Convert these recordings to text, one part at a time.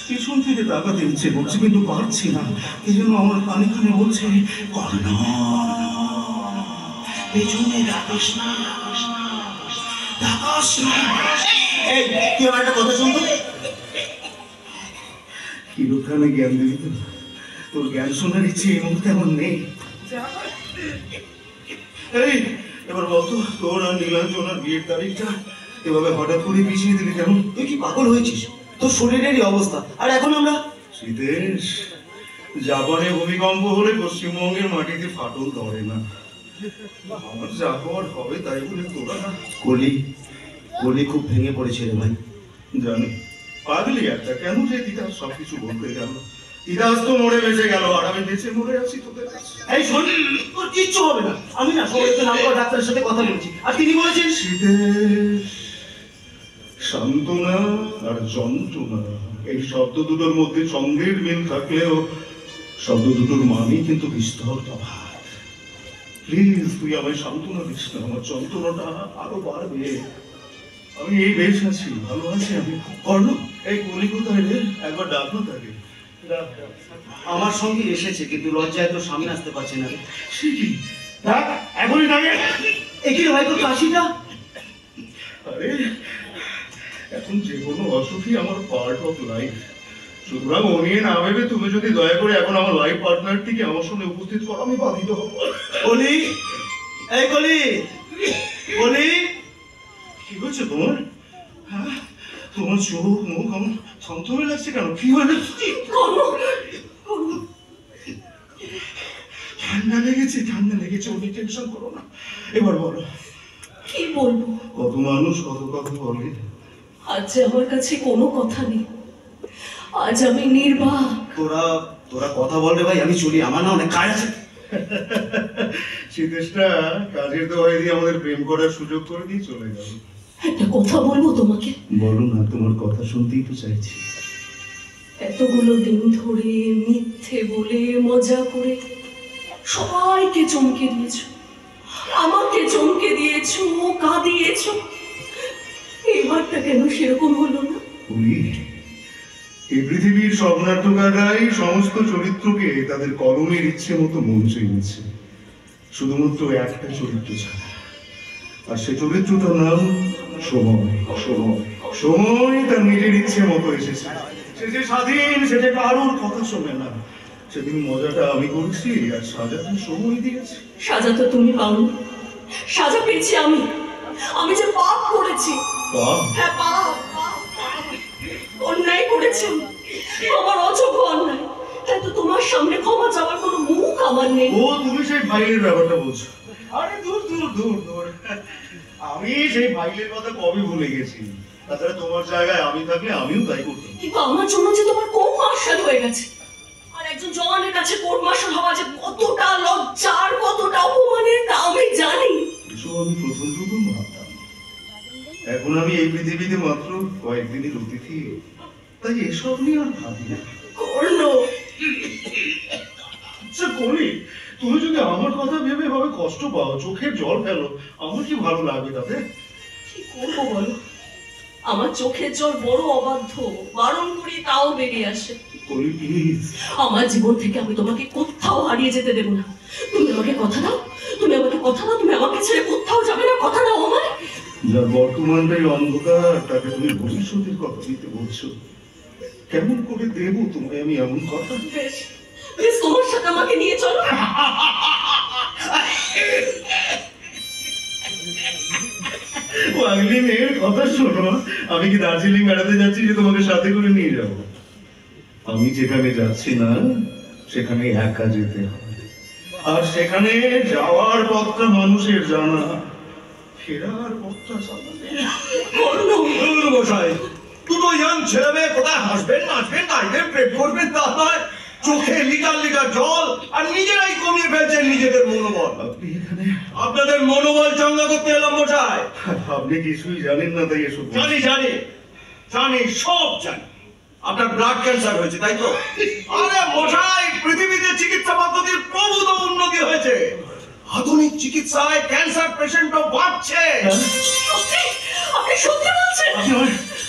পিছন থেকে তাকাতে ইচ্ছে করছে কিন্তু পারছি না। এই জন্য আমার কানে কানে বলছে, কর্ণ পেছনে ডাকিস না, ডাকাস না। এই তুই আমার একটা কথা শুনতো, কিরোখানে জ্ঞান দিবি তো? তোর জ্ঞান শোনার ইচ্ছে এই মুহূর্তে আমার নেই। এই এবার বলতো, তোর আর নীলাঞ্জনার বিয়ের তারিখটা এভাবে হঠাৎ করে পিছিয়ে দিলি কেন? তুই কি পাগল হয়েছিস? তোর শরীরেরই অবস্থা, আর এখন আমরা। শীতেশ, জাপানে ভূমিকম্প হলে পশ্চিমবঙ্গের মাটিতে ফাটল ধরে না। আমার যা হওয়ার হবে তাই বলে তোরা। কলি কলি খুব ভেঙে পড়েছে রে ভাই। জানি, পাগলি একটা। কেন যে দিদা সবকিছু বলতে গেল? ইতিহাস তো মরে বেঁচে গেল, আর আমি বেঁচে মরে আছি তোদের কাছে। এই শোন, তোর কিচ্ছু হবে না। আমি না সবাইকে নাম করা ডাক্তারের সাথে কথা বলছি, আর তিনি বলেছেন শীতেশ, সান্ত্বনা আর যন্ত্রণা এই শব্দ দুটোর মধ্যে ছন্দের মিল থাকলেও শব্দ দুটোর মানেই কিন্তু বিস্তর তফাৎ। প্লিজ তুই আমায় সান্ত্বনা দিস না, আমার যন্ত্রণাটা আরো বাড়বে। আমি এই বেশ আছি, ভালো আছি আমি। কর্ণ, এই কলি কোথায় রে? একবার ডাকলো তাকে। আমার সঙ্গে এসেছে কিন্তু লজ্জায় তো সামনে আসতে পারছে না। সে কি? ডাক, এখনই ডাকে। একই ভাই তোর কাশিটা। আরে এখন যে কোনো অসুখই আমার পার্ট অফ লাইফ, সুতরাং ও নিয়ে না ভেবে তুমি যদি দয়া করে এখন আমার লাইফ পার্টনারটিকে আমার সঙ্গে উপস্থিত করো, আমি বাধিত হব। কলি, এই কলি, কলি, কি হচ্ছে তোমার? হ্যাঁ, তোমার চোখ মুখ আমার থমথমে লাগছে কেন? কি হলো? ঠান্ডা লেগেছে, ঠান্ডা লেগেছে। অনেক টেনশন করো না। এবার বলো, কি বলবো? কত মানুষ কত কথা বলে, আজ আমার কাছে কোনো কথা নেই। আজ আমি নির্বাক। তোরা কথা বল রে ভাই, আমি চলি, আমার না অনেক কাজ আছে। শীতেশটা কাজের দোহাই দিয়ে আমাদের প্রেম করার সুযোগ করে দিয়ে চলে গেল। একটা কথা বলবো তোমাকে? বলো না, তোমার কথা শুনতেই তো চাইছি। এতগুলো দিন ধরে মিথ্যে বলে মজা করে সবাইকে চমকে দিয়েছো, আমাকে চমকে দিয়েছো, কাঁদিয়েছো। এবারটা কেন সেরকম হলো না? এই পৃথিবীর সব নাট্যকাররাই সমস্ত চরিত্রকে তাদের কলমের ইচ্ছে মতো মঞ্চে এনেছে, শুধুমাত্র একটা চরিত্র ছাড়া। আর সে চরিত্রটার নাম সময়। সময় সময় তার নিজের ইচ্ছে মতো এসেছে। সে যে স্বাধীন, সে যে কারোর কথা শোনে না। সেদিন মজাটা আমি করছি, আর সাজাটা সময় দিয়েছি। সাজা তো তুমি পাওনি, সাজা পেয়েছি আমি। আমি যে পাপ করেছি। হ্যাঁ, পাপ, অন্যায় করেছি। আমার অযোগ্য অন্যায়, তাই তো তোমার সামনে ক্ষমা চাওয়ার কোনো মুখ আমার নেই। ও, তুমি সেই ফাইলের ব্যাপারটা বলছো? আরে দূর দূর দূর দূর, আমি সেই ফাইলের কথা কবে ভুলে গেছি। তাছাড়া তোমার জায়গায় আমি থাকলে আমিও তাই করতাম। কিন্তু আমার জন্য যে তোমার কোর্ট মার্শাল হয়ে গেছে, আর একজন জওয়ানের কাছে কোর্ট মার্শাল হওয়া যে কতটা লজ্জার, কতটা অপমানের তা আমি জানি। এসব আমি প্রথম ভাবতাম। এখন আমি এই পৃথিবীতে মাত্র কয়েকদিনের অতিথি, তাই এসব নিয়ে আর ভাবি না। কর্ণ, আচ্ছা করি, তুমি যদি আমার কথা ভেবে ভাবে কষ্ট পাও, চোখের জল ফেলো, আমার কি ভালো লাগবে তাতে? কি করবো বলো? আমার চোখের জল বড় অবাধ্য, বারণ করি তাও বেরিয়ে আসে। আমার জীবন থেকে আমি তোমাকে কোথাও হারিয়ে যেতে দেবো না। তুমি আমাকে কথা দাও, তুমি আমাকে কথা দাও, তুমি আমাকে ছেড়ে কোথাও যাবে না। কথা দাও আমায়। যার বর্তমানটাই অন্ধকার, তাকে তুমি ভবিষ্যতের কথা দিতে বলছো। কেমন করে দেব তোমায় আমি এমন কথা? বেশ বেশ, তোমার সাথে আমাকে নিয়ে চলো। পাগলি মেয়ের কথা শোনো, আমি কি দার্জিলিং বেড়াতে যাচ্ছি যে তোমাকে সাথে করে নিয়ে যাব? আমি যেখানে যাচ্ছি না সেখানে একা যেতে হয়, আর সেখানে যাওয়ার পথটা মানুষের জানা, ফেরার পথটা জানা নেই। দুটো ইয়াং ছেলে মেয়ে কোথায় হাসবেন, নাচবেন, গাইবেন, প্রেম করবেন তা নয়, চোখে লিটার লিটার জল, আর নিজেরাই কমিয়ে ফেলছেন নিজেদের মনোবল। আপনি এখানে আপনাদের মনোবল চাঙ্গা করতে এলাম মশাই। আপনি কিছুই জানেন না তাই এসব। জানি জানি জানি, সব জানি। আপনার ব্লাড ক্যান্সার হয়েছে, তাই তো? আরে মশাই, পৃথিবীতে চিকিৎসা পদ্ধতির প্রভূত উন্নতি হয়েছে। আধুনিক চিকিৎসায় ক্যান্সার পেশেন্টও বাঁচছে। সত্যি? আপনি সত্যি বলছেন?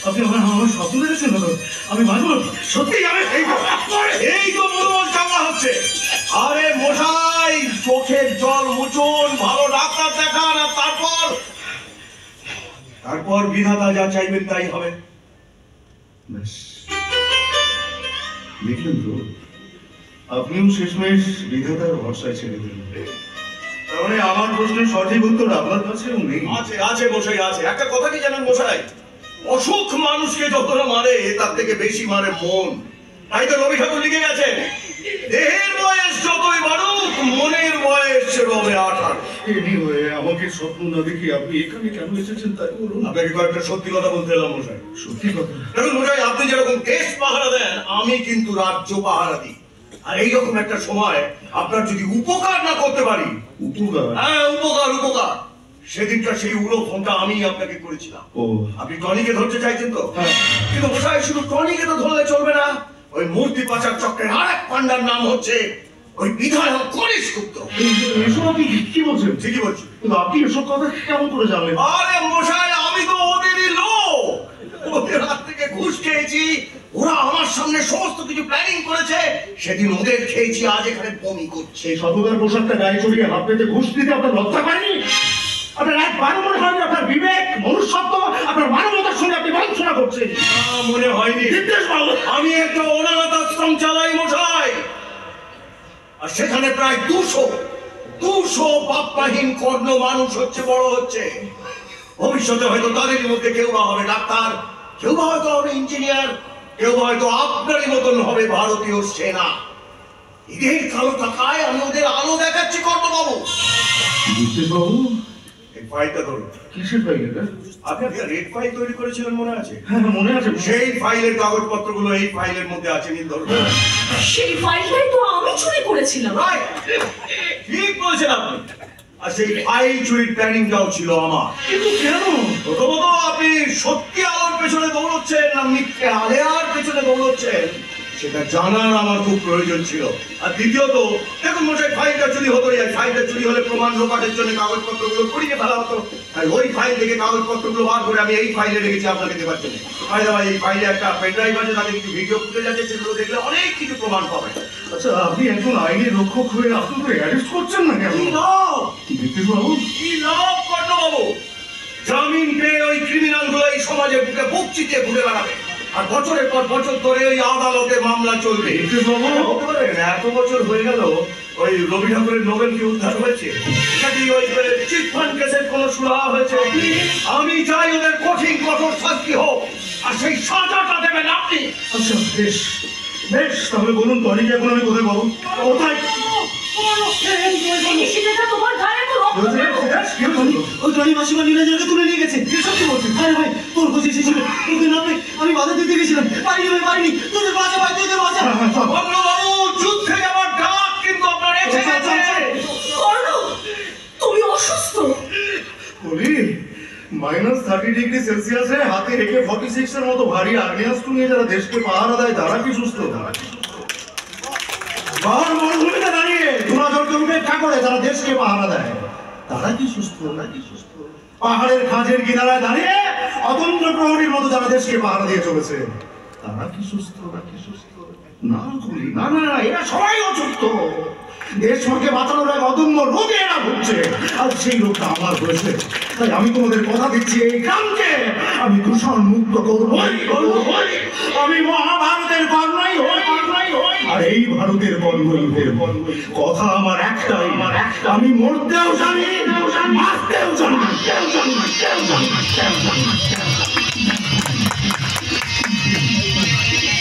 আপনি আমার স্বপ্ন দেখেছেন দাদা? আমি মানুষ সত্যি আমি এই তো মনোবল চাঙ্গা হচ্ছে। আরে মশাই, চোখের জল মুচুন, ভালো ডাক্তার দেখান, আর তারপর বিধাতা যা চাইবেন তাই হবে। ব্যাস, দেখলেন তো, আপনিও শেষমেশ বিধাতার ভরসায় ছেড়ে দিলেন। তার মানে আমার প্রশ্নের সঠিক উত্তর আপনার কাছেও নেই? আছে আছে মশাই, আছে। একটা কথা কি জানেন মশাই, অসুখ মানুষকে যতটা মারে তার থেকে বেশি মারে মন। তাই তো রবি ঠাকুর লিখে গেছেন, দেহের বয়স যতই বাড়ুক মনের বয়স রবে 18। এনিওয়ে, আমাকে স্বপ্ন না দেখি আপনি এখানে কেন এসেছেন তাই বলুন। আপনাকে কয়েকটা সত্যি কথা বলতে এলাম মশাই। সত্যি কথা? দেখুন মশাই, আপনি যেরকম দেশ পাহারা দেন, আমি কিন্তু রাজ্য পাহারা দিই। আর এইরকম একটা সময় আপনার যদি উপকার না করতে পারি, উপকার? হ্যাঁ উপকার, উপকার। সেদিনটা সেই উড়ো ফোনটা আমি আপনাকে করেছিলাম। ও, আপনি টনিকে ধরতে চাইছেন তো? হ্যাঁ। কিন্তু মশাই, শুধু টনিকে তো ধরলে চলবে না। ওই মূর্তি পাচার চক্রের আরেক পান্ডার নাম হচ্ছে ওই বিধায়ক গণেশ গুপ্ত। এসব আপনি কি বলছেন? ঠিকই বলছি। কিন্তু আপনি এসব কথা কেমন করে জানলেন? আরে মশাই, আমি তো ওদেরই লোক। ওদের হাত থেকে ঘুষ খেয়েছি, ওরা আমার সামনে সমস্ত কিছু প্ল্যানিং করেছে। সেদিন ওদের খেয়েছি, আজ এখানে বমি করছে। সেই সততার পোশাকটা গায়ে চড়িয়ে হাত পেতে ঘুষ দিতে আপনার লজ্জা করেনি? আপনার একবার মনে হয়নি আপনার বিবেক, মনুষ্যত্ব, আপনার মানবতার সঙ্গে আপনি বঞ্চনা করছেন? মনে হয়নি। নির্দেশ বাবু, আমি একটা অনাথ আশ্রম চালাই মশাই, আর সেখানে প্রায় 200 বাপ্পাহীন কর্ণ মানুষ হচ্ছে, বড় হচ্ছে। ভবিষ্যতে হয়তো তাদের মধ্যে কেউ বা হবে ডাক্তার, কেউ বা হয়তো হবে ইঞ্জিনিয়ার, কেউ বা হয়তো আপনারই মতন হবে ভারতীয় সেনা। এদের কালো টাকায় আমি ওদের আলো দেখাচ্ছি কর্ণবাবু। নির্দেশ বাবু, এই ফাইলটা ধরুন। কিসের ফাইল এটা? আপনি একটা রেড ফাইল তৈরি করেছিলেন, মনে আছে? হ্যাঁ, মনে আছে। সেই ফাইলের কাগজপত্রগুলো এই ফাইলের মধ্যে আছে, নিন ধরুন। সেই ফাইলটাই তো আমি চুরি করেছিলাম। Right! ঠিক বলছেন আপনি। আর সেই ফাইল চুরির প্ল্যানিংটাও ছিল আমার। কিন্তু কেন? প্রথমত, আপনি সত্যি আলোর পেছনে দৌড়চ্ছেন না মিথ্যে আলেয়ার পেছনে দৌড়চ্ছেন, সেটা জানার আমার খুব প্রয়োজন ছিল। আর দ্বিতীয়ত, দেখুন মশাই, ফাইলটা চুরি হতোই, আর ফাইলটা চুরি হলে প্রমাণ লোপাটের জন্য কাগজপত্রগুলো পুড়িয়ে ফেলা হতো। আর ওই ফাইল থেকে কাগজপত্রগুলো বার করে আমি এই ফাইলে রেখেছি আপনাকে দেবার জন্য। ভাই, এই ফাইলে একটা পেনড্রাইভ আছে, তাতে কিছু ভিডিও ফুটেজ আছে, সেগুলো দেখলে অনেক কিছু প্রমাণ পাবেন। আচ্ছা, আপনি একজন আইনের রক্ষক হয়ে আপনি তো অ্যারেস্ট করছেন না কেন? কি লাভ? নির্দেশ বাবু, কি লাভ কর্ণবাবু? জামিন পেয়ে ওই ক্রিমিনাল গুলো এই সমাজের বুকে বুক চিতিয়ে ঘুরে বেড়াবে, আর বছরের পর বছর ধরে ওই আদালতে মামলা চলবে। নির্দেশ বাবু, হতে পারে এত বছর হয়ে গেল ওই রবি ঠাকুরের নোবেল কি উদ্ধার হয়েছে? নাকি ওই চিট ফান্ড কেসের কোনো সুরাহা হয়েছে? আমি চাই ওদের কঠোর শাস্তি হোক, আর সেই সাজাটা দেবেন আপনি। আচ্ছা, বেশ বেশ, তাহলে বলুন টনিকে এখন আমি কোথায় পাবো? কোথায়? এই সেটা তোমার গায়ে তো রক্ত কেন? কি হলো? ওই টনি মাসিমা নীলাজলকে তুলে নিয়ে গেছে। সত্যি বলছি? আরে ভাই, তোর খোঁজ এসেছিল, তোকে না পেয়ে আমি বাধা দিতে গেছিলাম, পারিনি। তোদের বাঁচা ভাই, তোদের বাঁচা। কর্ণবাবু, যুদ্ধে যাওয়ার ডাক কিন্তু আপনার এসে গেছে। কর্ণ, তুমি অসুস্থ। বলি, -30°C হাতে রেখে 46 এর মতো ভারী আগ্নেয়াস্ত্র নিয়ে যারা দেশকে পাহারা দেয়, তারা কি সুস্থ? পাহাড় মরুভূমিতে দাঁড়িয়ে ধুনাঝড়কে উপেক্ষা করে যারা দেশকে পাহারা দেয়, তারা কি সুস্থ? নাকি সুস্থ? পাহাড়ের খাঁজের কিনারায় দাঁড়িয়ে অতন্ত্র প্রহরীর মতো যারা দেশকে পাহারা দিয়ে চলেছে, তারা কি সুস্থ? নাকি সুস্থ? না গুলি, না, এরা সবাই অসুস্থ। দেশকে বাঁচানোর এক অদম্য রোগে এরা ভুগছে, আর সেই রোগটা আমার হয়েছে। তাই আমি তোমাদের কথা দিচ্ছি, এই গ্রামকে আমি দূষণ মুক্ত করবই। আমি মহাভারতের কর্ণই হই, আর এই ভারতের কর্ণই হই। কথা আমার একটাই, আমি মরতেও জানি, মারতেও জানি।